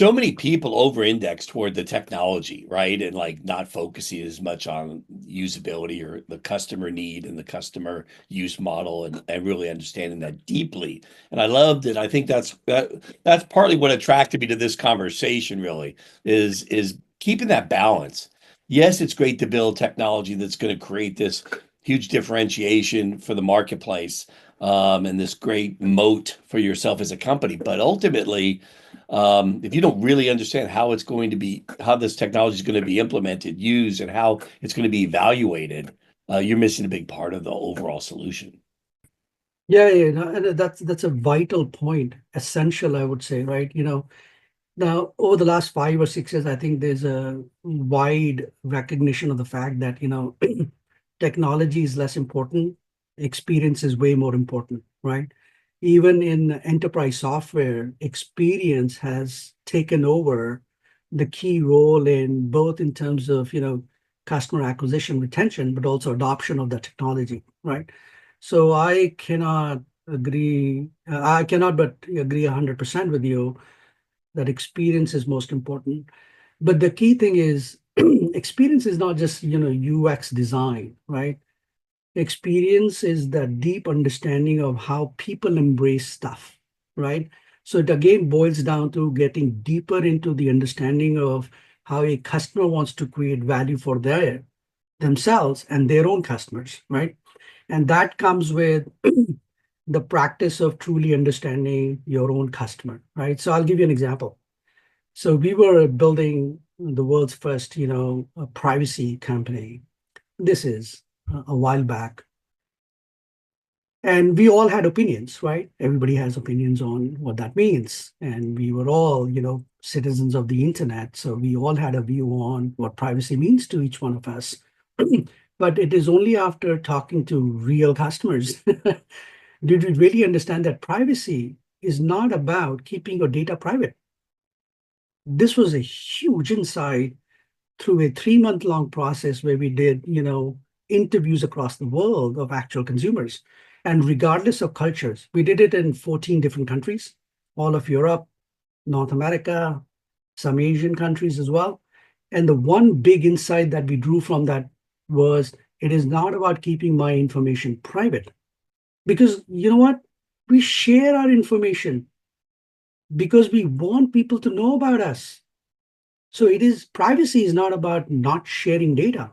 so many people over-index toward the technology, right? And like not focusing as much on usability or the customer need and the customer use model and really understanding that deeply. And I loved it. I think that's partly what attracted me to this conversation, really, is keeping that balance. Yes, it's great to build technology that's going to create this huge differentiation for the marketplace, and this great moat for yourself as a company. But ultimately, if you don't really understand how it's going to be, how this technology is going to be implemented, used, and how it's going to be evaluated, you're missing a big part of the overall solution. Yeah, yeah, no, and that's a vital point, essential, I would say, right? Now over the last 5 or 6 years, I think there's a wide recognition of the fact that, technology is less important, experience is way more important, right? Even in enterprise software, experience has taken over the key role in both in terms of, customer acquisition, retention, but also adoption of the technology, right? So I cannot but agree 100% with you that experience is most important. But the key thing is experience is not just, UX design, right? Experience is the deep understanding of how people embrace stuff, right? So it again boils down to getting deeper into the understanding of how a customer wants to create value for themselves and their own customers, right? And that comes with the practice of truly understanding your own customer, right? So I'll give you an example. So we were building the world's first, privacy company. This is a while back. And we all had opinions, right? Everybody has opinions on what that means. And we were all, citizens of the internet. So we all had a view on what privacy means to each one of us. But it is only after talking to real customers did we really understand that privacy is not about keeping your data private. This was a huge insight through a 3 month long process where we did, interviews across the world of actual consumers. And regardless of cultures, we did it in 14 different countries, all of Europe, North America, some Asian countries as well. And the one big insight that we drew from that was it is not about keeping my information private. Because you know what? We share our information because we want people to know about us. So it is privacy is not about not sharing data.